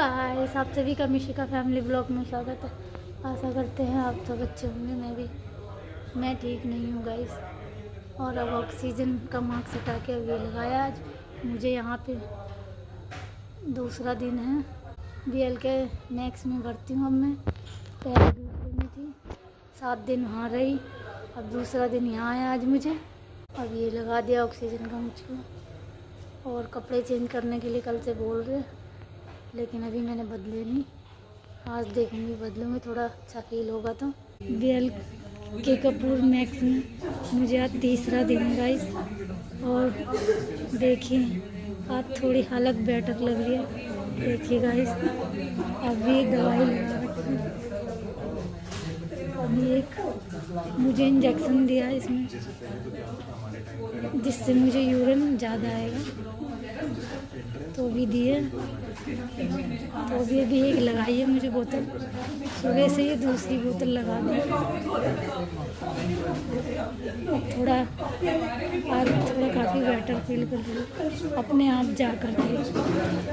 Guys, आप सभी का मिशिका फैमिली ब्लॉग में स्वागत है। आशा करते हैं आप सब अच्छे होंगे। मैं ठीक नहीं हूँ गाइस। और अब ऑक्सीजन का मास्क हटा के अभी लगाया। आज मुझे यहाँ पे दूसरा दिन है। BL के मैक्स में भर्ती हूँ अब मैं। पहले दूसरे में थी, 7 दिन वहाँ रही। अब दूसरा दिन यहाँ आया आज मुझे। अब ये लगा दिया ऑक्सीजन का मुझको। और कपड़े चेंज करने के लिए कल से बोल रहे, लेकिन अभी मैंने बदले नहीं। आज देखूंगी, बदलूंगी, थोड़ा अच्छा फील होगा तो। BL के कपूर मैक्स में मुझे आज तीसरा दिन है गाइस। और देखिए आज थोड़ी हालत बेटर लग रही है। देखिए गाइस, अभी एक दवाई लगा रखी है। अभी एक मुझे इंजेक्शन दिया है इसमें, जिससे मुझे यूरिन ज़्यादा आएगा, तो भी दिए। तो अभी एक लगाई है मुझे बोतल। सुबह से ही दूसरी बोतल लगा दी। थोड़ा काफ़ी बेटर फील कर रही हूँ। अपने आप जा कर के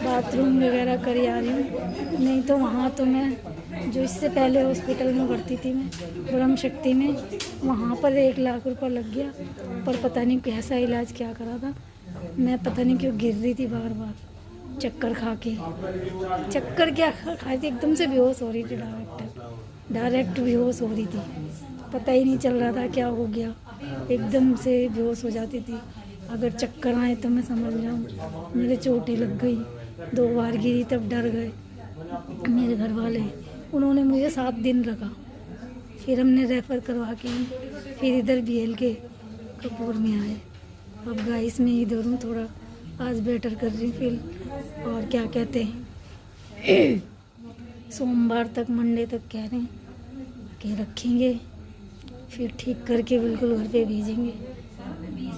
बाथरूम वगैरह कर आ रही हूँ। नहीं तो वहाँ तो मैं जो इससे पहले हॉस्पिटल में भर्ती थी मैं, ब्रह्म शक्ति में, वहाँ पर 1 लाख रुपया लग गया। पर पता नहीं कैसा इलाज क्या करा था। मैं पता नहीं क्यों गिर रही थी बार बार, चक्कर खा के। चक्कर क्या खाई थी, एकदम से बेहोश हो रही थी। डायरेक्ट बेहोश हो रही थी। पता ही नहीं चल रहा था क्या हो गया। एकदम से बेहोश हो जाती थी। अगर चक्कर आए तो मैं समझ जाऊँ। मेरे चोटें लग गई, 2 बार गिरी, तब डर गए मेरे घर वाले। उन्होंने मुझे 7 दिन रखा। फिर हमने रेफ़र करवा के फिर इधर BL के कपूर में आए। अब गाइस में इधर हूँ, थोड़ा आज बेटर कर रही फील। और क्या कहते हैं, सोमवार तक, मंडे तक कह रहे हैं कि रखेंगे, फिर ठीक करके बिल्कुल घर पे भेजेंगे।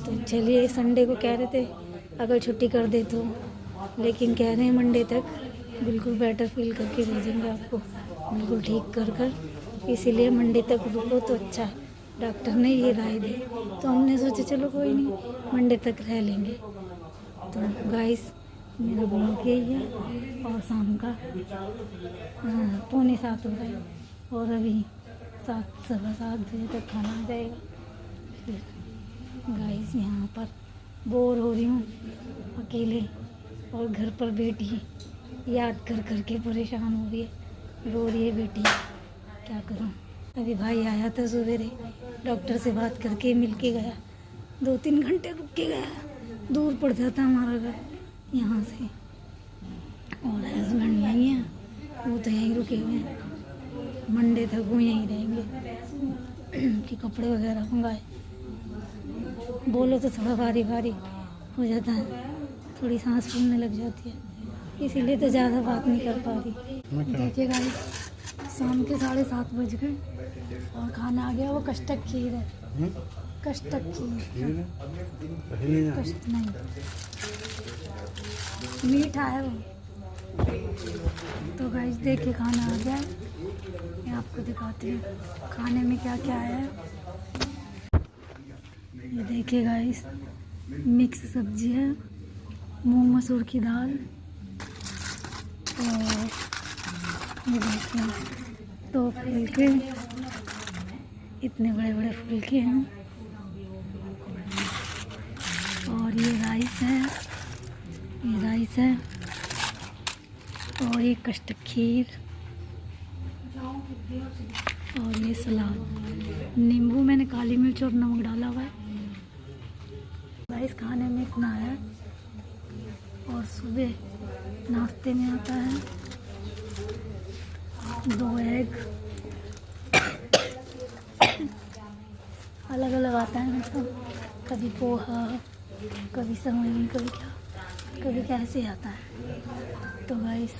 तो चलिए, संडे को कह रहे थे अगर छुट्टी कर दे तो, लेकिन कह रहे हैं मंडे तक बिल्कुल बेटर फील करके भेजेंगे आपको, बिल्कुल ठीक कर। इसीलिए मंडे तक रुको तो अच्छा है। डॉक्टर ने ये राय दी, तो हमने सोचा चलो कोई नहीं, मंडे तक रह लेंगे। तो गाइस, मेरा ब्लॉग यही है। और शाम का 6:45 हो गए, और अभी 7, 7:15 बजे तक खाना आ जाएगा। फिर गाइस यहाँ पर बोर हो रही हूँ अकेले, और घर पर बेटी याद कर के परेशान हो रही है, रो रही है बेटी। क्या करूँ। अभी भाई आया था सवेरे, डॉक्टर से बात करके मिल के गया। 2-3 घंटे रुक के गया। दूर पड़ जाता हमारा घर यहाँ से। और हस्बैंड यहीं हैं, वो तो यहीं रुके हुए हैं। मंडे तक वो यहीं रहेंगे कि कपड़े वगैरह मंगाए। बोलो तो थोड़ा भारी हो जाता है, थोड़ी सांस फूलने लग जाती है, इसीलिए तो ज़्यादा बात नहीं कर पा रही। देखिए गाइस, शाम के 7:30 बज गए और खाना आ गया। वो कष्टक खीर है। कष्टक खीर कष्ट नहीं, मीठा है वो। तो गाइस देखिए, खाना आ गया। मैं आपको दिखाती हूँ खाने में क्या क्या है। ये देखिए गाइस, मिक्स सब्जी है, मूंग मसूर की दाल। और ये देखिए 2 फुलके, इतने बड़े बड़े फुलके हैं। और ये राइस है, और ये कष्टक खीर, और ये सलाद। नींबू मैंने काली मिर्च और नमक डाला हुआ है। राइस खाने में इतना है। और सुबह नाश्ते में आता है 2 एग, अलग अलग आता है मतलब, कभी पोहा, कभी सेवई, कभी क्या, कभी कैसे आता है। तो गाइस,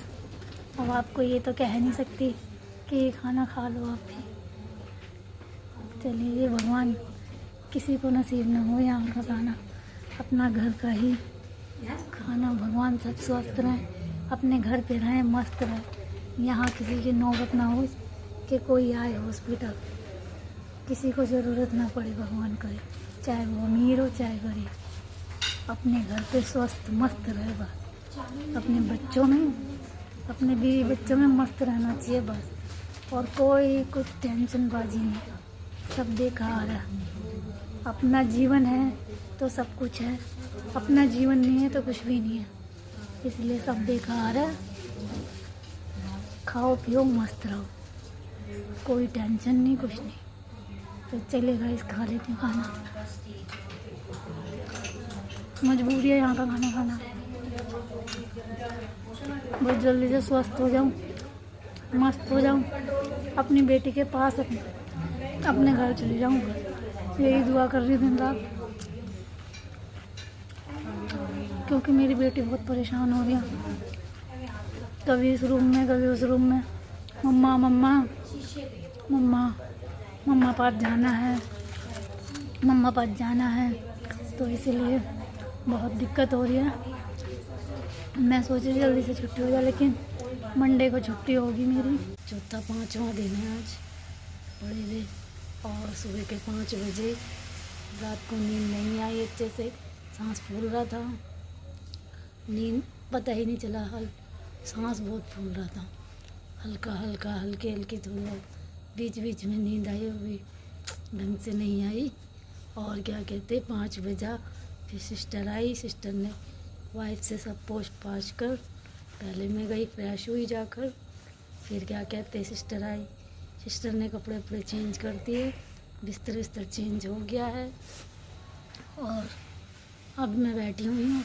अब आपको ये तो कह नहीं सकती कि ये खाना खा लो आप भी। चलिए, भगवान किसी को नसीब ना हो यहाँ का खाना, अपना घर का ही खाना। भगवान सब स्वस्थ रहें, अपने घर पे रहें, मस्त रहें। यहाँ किसी की नौबत ना हो कि कोई आए हॉस्पिटल, किसी को ज़रूरत ना पड़े, भगवान करे, चाहे वो अमीर हो चाहे गरीब। अपने घर पे स्वस्थ मस्त रहे बस, अपने बच्चों में अपने बीवी बच्चों में मस्त रहना चाहिए बस, और कोई कुछ टेंशन बाजी नहीं, सब बेकार है। अपना जीवन है तो सब कुछ है, अपना जीवन नहीं है तो कुछ भी नहीं है, इसलिए सब बेकार है। खाओ पियो मस्त रहो, कोई टेंशन नहीं कुछ नहीं। तो चलेगा इस खा लेते हैं खाना, मजबूरी है यहाँ का खाना खाना। बहुत जल्दी से स्वस्थ हो जाऊँ, मस्त हो जाऊँ, अपनी बेटी के पास अपने घर चली जाऊँ, यही दुआ कर रही दिन रात। क्योंकि मेरी बेटी बहुत परेशान हो रही है, कभी इस रूम में कभी उस रूम में, मम्मा मम्मा मम्मा मम्मा पास जाना है, मम्मा पास जाना है। तो इसीलिए बहुत दिक्कत हो रही है। मैं सोची जल्दी से छुट्टी हो जाए, लेकिन मंडे को छुट्टी होगी मेरी। चौथा 5वां दिन है आज बड़े हुए, और सुबह के 5 बजे। रात को नींद नहीं आई अच्छे से, सांस फूल रहा था, नींद पता ही नहीं चला, सांस बहुत फूल रहा था, हल्का हल्का हल्के हल्के थोड़ी बीच बीच में नींद आई, वो भी ढंग से नहीं आई। और क्या कहते 5 बजा, फिर सिस्टर आई, सिस्टर ने वाइफ से सब पोछ पाछ कर, पहले मैं गई फ्रेश हुई जाकर, फिर क्या कहते सिस्टर आई, सिस्टर ने कपड़े वपड़े चेंज कर दिए, बिस्तर बिस्तर चेंज हो गया है, और अब मैं बैठी हुई हूँ।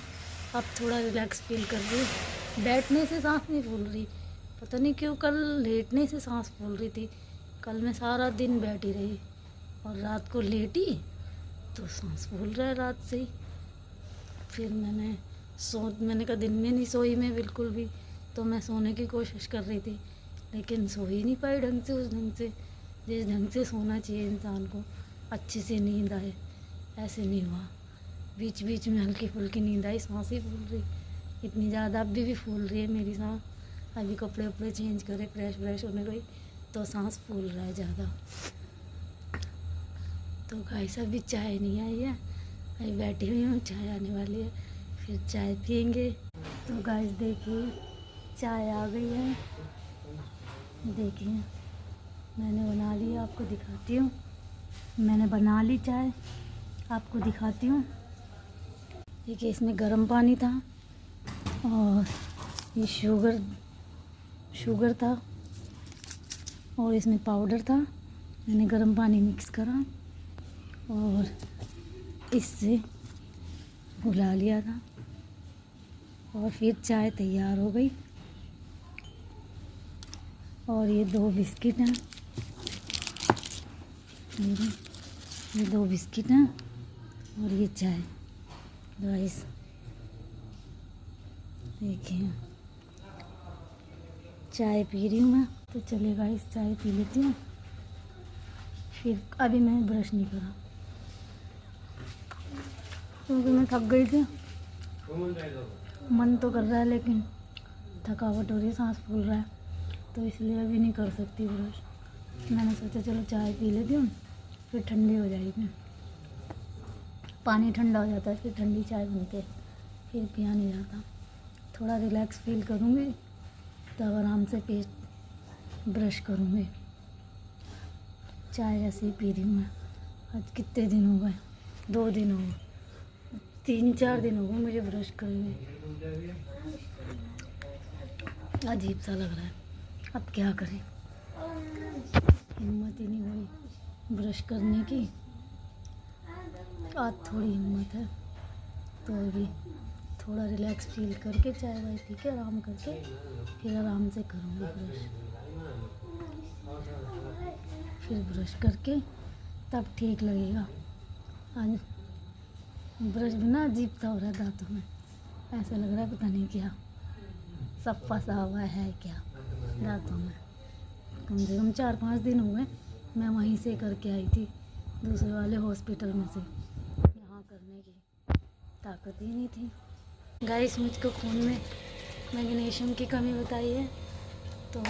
अब थोड़ा रिलैक्स फील कर रही हूँ, बैठने से सांस नहीं फूल रही, पता नहीं क्यों। कल लेटने से सांस फूल रही थी, कल मैं सारा दिन बैठी रही और रात को लेटी तो सांस फूल रहा है रात से ही। फिर मैंने कहा दिन में नहीं सोई मैं बिल्कुल भी, तो मैं सोने की कोशिश कर रही थी, लेकिन सो ही नहीं पाई ढंग से, उस ढंग से जिस ढंग से सोना चाहिए इंसान को, अच्छे से नींद आए, ऐसे नहीं हुआ। बीच बीच में हल्की फुल्की नींद आई, सांस ही फूल रही, इतनी ज़्यादा अभी भी फूल रही है मेरी सांस। अभी कपड़े वपड़े चेंज करे, फ्रेश होने गई तो सांस फूल रहा है ज़्यादा। तो गाइस अभी चाय नहीं आई है, अभी बैठी हुई हूँ, चाय आने वाली है, फिर चाय पियेंगे। तो गाइस देखिए चाय आ गई है, देखिए मैंने बना ली, आपको दिखाती हूँ। मैंने बना ली चाय, आपको दिखाती हूँ। देखिए इसमें गर्म पानी था, और ये शुगर था, और इसमें पाउडर था। मैंने गर्म पानी मिक्स करा और इससे घुला लिया था, और फिर चाय तैयार हो गई। और ये 2 बिस्किट हैं, ये 2 बिस्किट हैं, और ये चाय। गाइस देखिए चाय पी रही हूँ मैं, तो चलिए गाइस चाय पी लेती हूँ। फिर अभी मैं ब्रश नहीं करा क्योंकि मैं थक गई थी, मन तो कर रहा है लेकिन थकावट हो रही है, सांस फूल रहा है, तो इसलिए अभी नहीं कर सकती ब्रश। मैंने सोचा चलो चाय पी लेती हूँ, फिर ठंडी हो जाएगी, पानी ठंडा हो जाता है, फिर ठंडी चाय बनती है, फिर पिया नहीं जाता। थोड़ा रिलैक्स फील करूँगी तब आराम से पेट ब्रश करूँगी। चाय ऐसे ही पी रही हूँ मैं। आज कितने दिन हो गए, 2 दिन हो गए, 3-4 दिन हो गए मुझे ब्रश करे हुए, अजीब सा लग रहा है। अब क्या करें, हिम्मत ही नहीं हुई ब्रश करने की। आज थोड़ी हिम्मत है, तो अभी थोड़ा रिलैक्स फील करके चाय वाय पी के आराम करके फिर आराम से करूँगी ब्रश। फिर ब्रश करके तब ठीक लगेगा। आज ब्रश बिना अजीब सा हो रहा है दांतों में, ऐसा लग रहा है पता नहीं क्या सब फंसा हुआ है क्या दांतों में। कम से कम 4-5 दिन हो गए, मैं वहीं से करके आई थी दूसरे वाले हॉस्पिटल में से, यहाँ करने की ताकत ही नहीं थी। गाइस मुझको खून में मैग्नीशियम की कमी बताई है, तो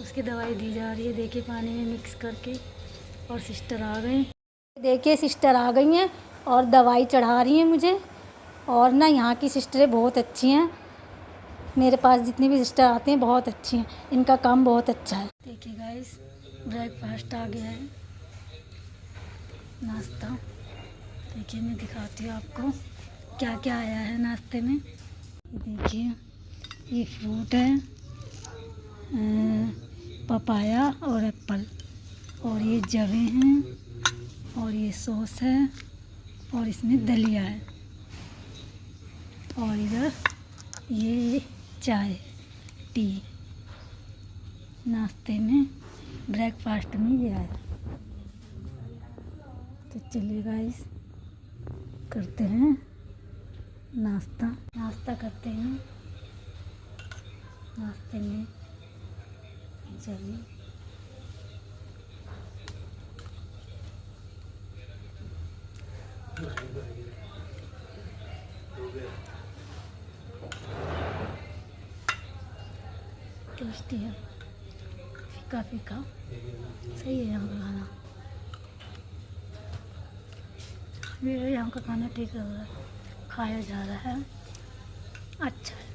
उसकी दवाई दी जा रही है। देखिए पानी में मिक्स करके, और सिस्टर आ गई, देखिए सिस्टर आ गई हैं और दवाई चढ़ा रही हैं मुझे। और ना यहाँ की सिस्टरें बहुत अच्छी हैं, मेरे पास जितने भी सिस्टर आते हैं बहुत अच्छी हैं, इनका काम बहुत अच्छा है। देखिए गाइस, ब्रेकफास्ट आ गया है, नाश्ता। देखिए मैं दिखाती हूँ आपको क्या क्या आया है नाश्ते में। देखिए ये फ्रूट है, पपाया और एप्पल, और ये जवे हैं, और ये सॉस है, और इसमें दलिया है, और इधर ये चाय टी। नाश्ते में ब्रेकफास्ट में ये आया। तो चलिए गाइस, करते हैं नाश्ता करते हैं। नाश्ते में चलिए टेस्टी है, फीका फीका, सही है यहाँ का खाना। मेरे यहाँ का खाना ठीक लग रहा है, खाया जा रहा है, अच्छा है।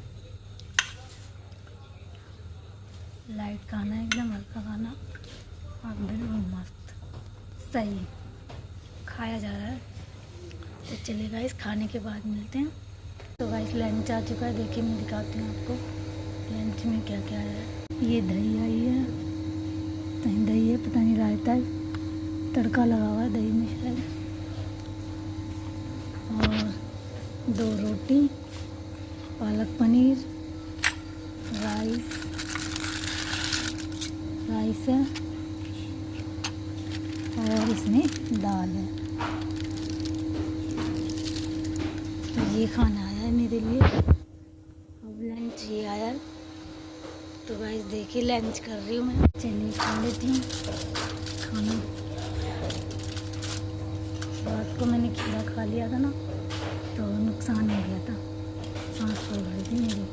लाइट खाना, एकदम हल्का खाना और बिल्कुल मस्त, सही खाया जा रहा है। तो चलिए गाइस, खाने के बाद मिलते हैं। तो गाइस लंच आ चुका है, देखिए मैं दिखाती हूँ आपको लंच में क्या क्या है। ये दही आई है, दही है, पता नहीं रायता है, तड़का लगा हुआ है दही में शायद, और 2 रोटी, पालक पनीर, राइस है, और इसमें दाल है। तो ये खाना आया है मेरे लिए, अब लंच ये आया। तो गाइस देखिए लंच कर रही हूँ मैं, चलिए खा लेती हूँ खाना। रात को मैंने खीरा खा लिया था ना, तो नुकसान हो गया था, सांस फूल रही थी मेरी।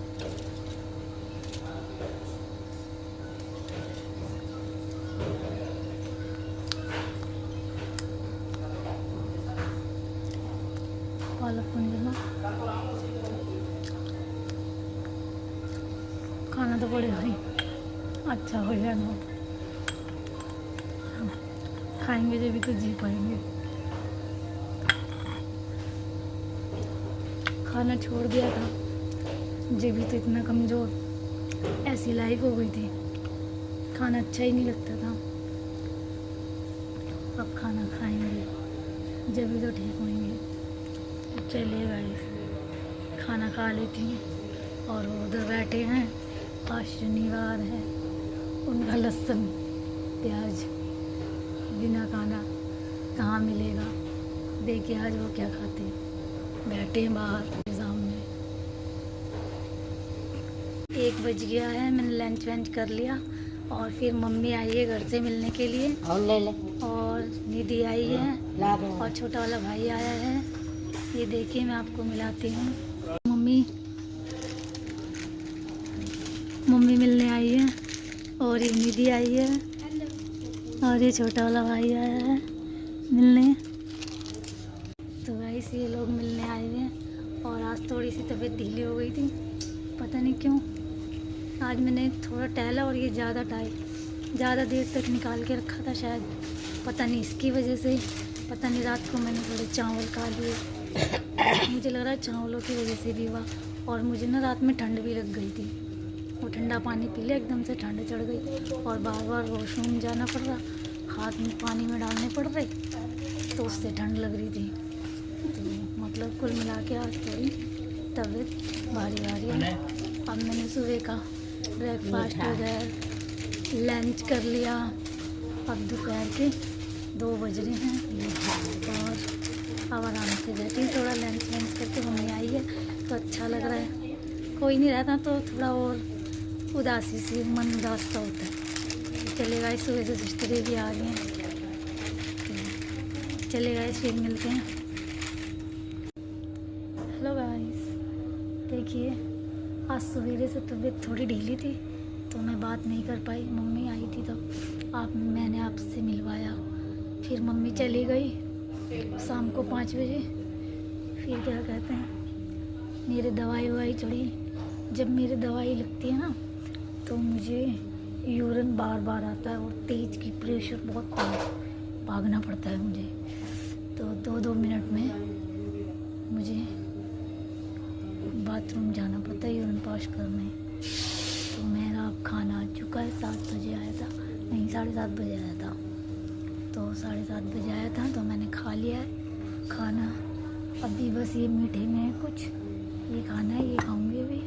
पालक पनीर ना खाना तो पड़ेगा ही, अच्छा हो गया ना, खाएंगे जब भी तो जी पाएंगे। खाना छोड़ दिया था जब भी तो इतना कमज़ोर, ऐसी लाइफ हो गई थी, खाना अच्छा ही नहीं लगता था। अब खाना खाएंगे जब भी तो ठीक होंगे। चलिए गाइस, खाना खा लेती हूँ। और वो उधर बैठे हैं, आज शनिवार है, उनका लहसुन प्याज बिना खाना कहाँ मिलेगा। देखिए आज वो क्या खाते हैं, बैठे हैं बाहर निज़ाम में। 1 बज गया है, मैंने लंच वंच कर लिया, और फिर मम्मी आई है घर से मिलने के लिए, और ले ले, और निधि आई है, और छोटा वाला भाई आया है। ये देखिए मैं आपको मिलाती हूँ, मम्मी मिलने आई है, और ये निधि आई है, और ये छोटा वाला भाई आया है मिलने। तो गाइस ये लोग मिलने आए हुए हैं, और आज थोड़ी सी तबीयत ढीली हो गई थी, पता नहीं क्यों। आज मैंने थोड़ा टहला, और ये ज़्यादा देर तक निकाल के रखा था शायद, पता नहीं इसकी वजह से, पता नहीं रात को मैंने थोड़े चावल खा लिए, मुझे लग रहा है चावलों की वजह से भी हुआ। और मुझे ना रात में ठंड भी लग गई थी, वो ठंडा पानी पी लिया, एकदम से ठंड चढ़ गई, और बार बार वॉशरूम जाना पड़ रहा, हाथ में पानी में डालने पड़ रहे, तो उससे ठंड लग रही थी। तो मतलब कुल मिला के आज थोड़ी तबीयत भारी है। अब मैंने सुबह का ब्रेकफास्ट वगैरह लंच कर लिया, अब दोपहर के 2 बज रहे हैं, और अब आराम से बैठी, थोड़ा लंच करके मम्मी आई है तो अच्छा लग रहा है। कोई नहीं रहता तो थोड़ा और उदासी सी, मन उदास सा होता है। चलेगा, इस सुबह से सिस्टरें भी आ रही हैं, चलेगा फिर मिलते हैं। हेलो गाइस, देखिए आज सवेरे से तबीयत थोड़ी ढीली थी तो मैं बात नहीं कर पाई, मम्मी आई थी तो मैंने आपसे मिलवाया, फिर मम्मी चली गई शाम को 5 बजे। फिर क्या कहते हैं, मेरे दवाई ववाई चढ़ी, जब मेरी दवाई लगती है ना तो मुझे यूरिन बार बार आता है और तेज की प्रेशर बहुत तेज, भागना पड़ता है मुझे। तो 2-2 मिनट में मुझे बाथरूम जाना पड़ता है यूरिन पास करने। तो मेरा अब खाना आ चुका है, 7 बजे आया था, नहीं 7:30 बजे आया था। तो 7:30 बजे आया था तो मैंने खा लिया है खाना। अभी बस ये मीठे में है कुछ, ये खाना है, ये खाऊंगी अभी।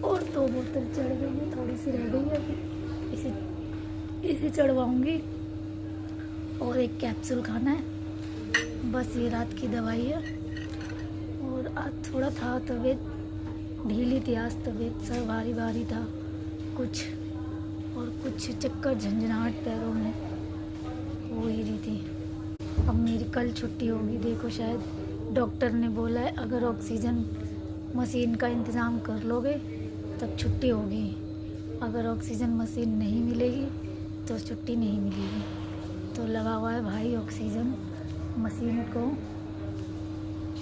और 2 बोतल चढ़ गई है, थोड़ी सी रह गई है अभी, इसे चढ़वाऊँगी। और एक कैप्सूल खाना है, बस ये रात की दवाई है। और आज थोड़ा था तबीयत ढीली थी, आज तबीयत सर भारी भारी था कुछ, और कुछ चक्कर झंझनाहट पैरों में हो ही रही थी। अब मेरी कल छुट्टी होगी, देखो शायद डॉक्टर ने बोला है अगर ऑक्सीजन मशीन का इंतज़ाम कर लोगे तब छुट्टी होगी, अगर ऑक्सीजन मशीन नहीं मिलेगी तो छुट्टी नहीं मिलेगी। तो लगा हुआ है भाई ऑक्सीजन मशीन को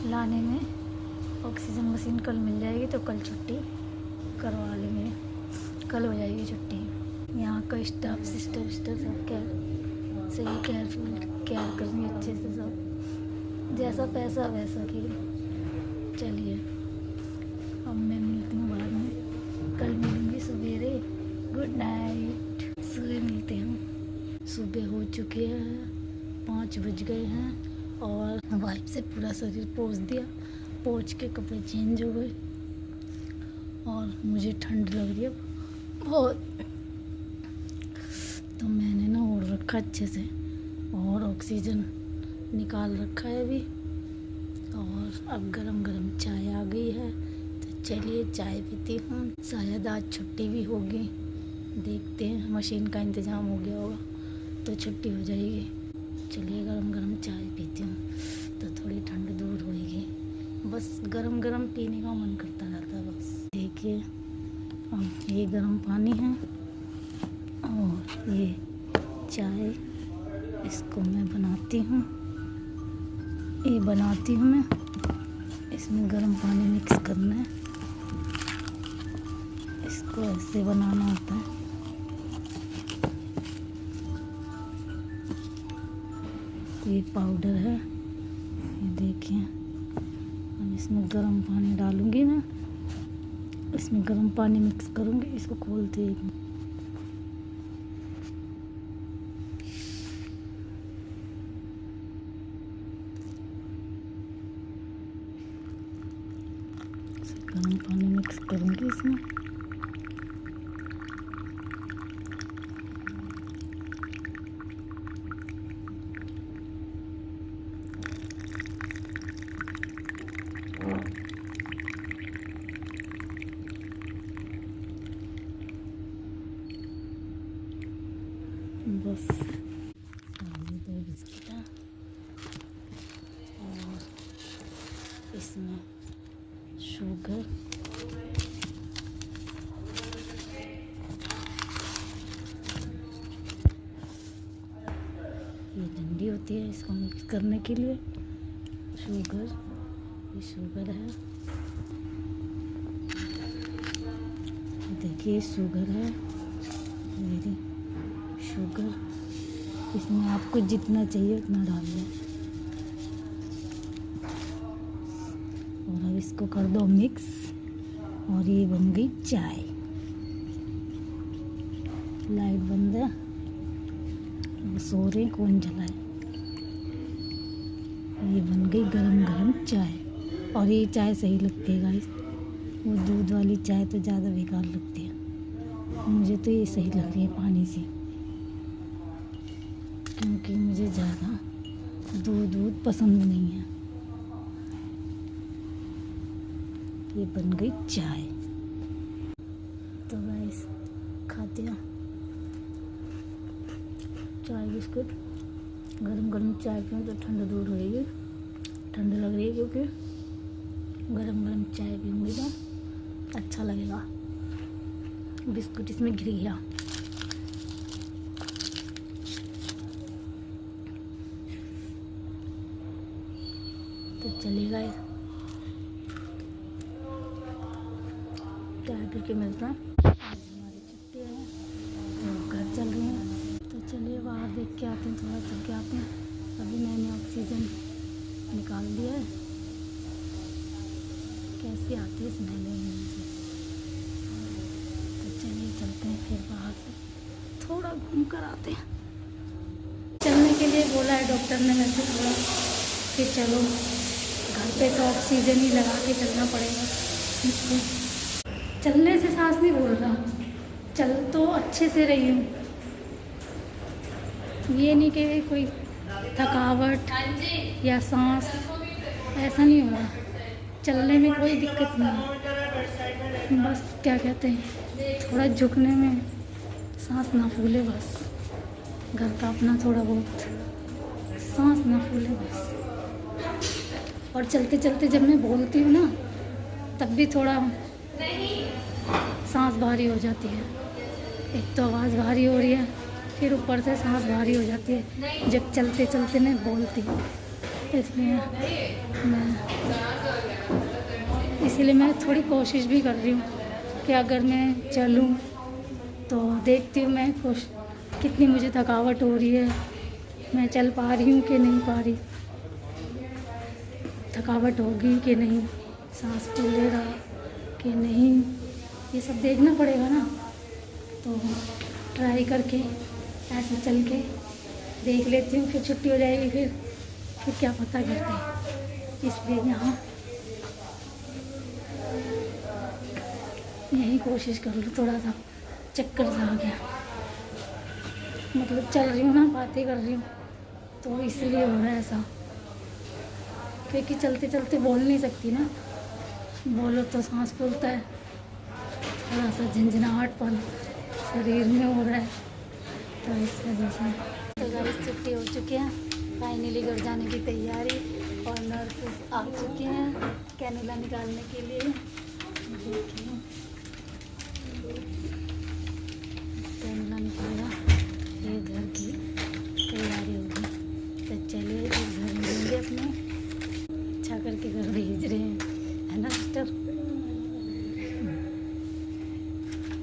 लाने में। ऑक्सीजन मशीन कल मिल जाएगी तो कल छुट्टी करवा लेंगे, कल हो जाएगी छुट्टी। यहाँ का स्टाफ सिस्टर सब सही केयर करनी अच्छे से, सब जैसा पैसा वैसा की। चलिए अब मैं मिलती हूँ बाद में, कल मिलूँगी सवेरे। गुड नाइट, सुबह मिलते हैं। सुबह हो चुकी है, 5 बज गए हैं और वाइप से पूरा शरीर पोंछ दिया, पोंछ के कपड़े चेंज हो गए और मुझे ठंड लग रही है बहुत। तो मैंने ना ओढ़ रखा अच्छे से और ऑक्सीजन निकाल रखा है अभी। और अब गरम गरम चाय आ गई है तो चलिए चाय पीती हूँ। शायद आज छुट्टी भी होगी, देखते हैं, मशीन का इंतज़ाम हो गया होगा तो छुट्टी हो जाएगी। चलिए गरम गरम चाय पीती हूँ तो थोड़ी ठंड दूर होएगी। बस गरम गरम पीने का मन करता रहता है बस। देखिए अब ये गरम पानी है और ये चाय, इसको मैं बनाती हूँ, ये बनाती हूँ मैं। इसमें गर्म पानी मिक्स करना है, इसको ऐसे बनाना होता है। ये पाउडर है, ये देखिए। अब इसमें गर्म पानी डालूंगी मैं, इसमें गर्म पानी मिक्स करूँगी। इसको खोलते ही गर्म पानी मिक्स करूँगी इसमें। बस ये 2 बिस्किट है और इसमें शुगर, ये डंडी होती है इसको मिक्स करने के लिए। शुगर, ये शुगर है, देखिए शुगर है, मेरी शुगर। इसमें आपको जितना चाहिए उतना डाल दो और अब इसको कर दो मिक्स और ये बन गई चाय। लाइट बंद है, सो रहे कौन जलाए। ये बन गई गरम गरम चाय और ये चाय सही लगती है गाइस, वो दूध वाली चाय तो ज़्यादा बेकार लगती है। मुझे तो ये सही लग रही है पानी से, क्योंकि मुझे ज़्यादा दूध पसंद नहीं है। ये बन गई चाय। तो गाइस खाते हैं चाय बिस्कुट। गरम गरम चाय पीऊँ तो ठंड दूर होएगी, ठंड लग रही है क्योंकि गरम गरम चाय पीऊँगी तो अच्छा लगेगा। बिस्कुट इसमें गिर गया। तो चलेगा करके मिलता है। आज हमारी छुट्टी है तो घर चल रही हैं, तो चलिए बाहर देख के आते हैं, थोड़ा चल के आते हैं। अभी मैंने ऑक्सीजन निकाल दिया है, कैसी आती है स्मेल इनमें से। तो चलिए चलते हैं फिर बाहर से थोड़ा घूम कर आते हैं। चलने के लिए बोला है डॉक्टर ने वैसे थोड़ा, कि चलो घर पे तो ऑक्सीजन ही लगा के चलना पड़ेगा। चलने से सांस नहीं भूल रहा, चल तो अच्छे से रही हूँ, ये नहीं कि कोई थकावट या सांस ऐसा नहीं हो रहा, चलने में कोई दिक्कत नहीं, बस क्या कहते हैं थोड़ा झुकने में सांस ना फूले, बस घर का अपना थोड़ा बहुत सांस ना फूले बस। और चलते चलते जब मैं बोलती हूँ ना तब भी थोड़ा सांस भारी हो जाती है, एक तो आवाज़ भारी हो रही है, फिर ऊपर से सांस भारी हो जाती है जब चलते चलते मैं बोलती हूँ। इसीलिए मैं थोड़ी कोशिश भी कर रही हूँ कि अगर मैं चलूँ तो देखती हूँ मैं कितनी मुझे थकावट हो रही है, मैं चल पा रही हूँ कि नहीं पा रही, थकावट होगी कि नहीं, सांस फूलेगा कि नहीं, ये सब देखना पड़ेगा ना। तो ट्राई करके ऐसे चल के देख लेती हूँ, फिर छुट्टी हो जाएगी, फिर क्या पता करते हैं। इसलिए यहाँ यही कोशिश कर लूँ, थोड़ा सा चक्कर सा आ गया, मतलब चल रही हूँ ना, बातें कर रही हूँ तो इसलिए हो रहा है ऐसा, क्योंकि चलते चलते बोल नहीं सकती ना, बोलो तो सांस फूलता है, थोड़ा सा झंझनाहटपन शरीर में हो रहा है, तो इस वजह से। तो गाइस छुट्टी हो चुकी है, फाइनली घर जाने की तैयारी, और नर्स आ चुके हैं कैनुला निकालने के लिए। देखिए कैनुला निकाला, फिर घर की तैयारी होगी, तो चलिए घर मिलेंगे अपने, अच्छा करके घर भेज रहे हैं, है ना सिस्टर,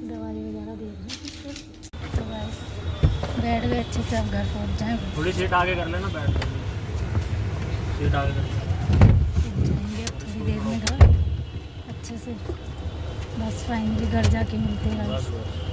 दवाई वगैरह दे रहे हैं सिस्टर। तो बस बैठ गए अच्छे से, अब घर पहुंच जाएँ, थोड़ी सीट आगे कर लेना, बैठ सीट आगे कर जाएंगे अब थोड़ी देर में घर अच्छे से, बस फाइनली घर जाके मिलते हैं।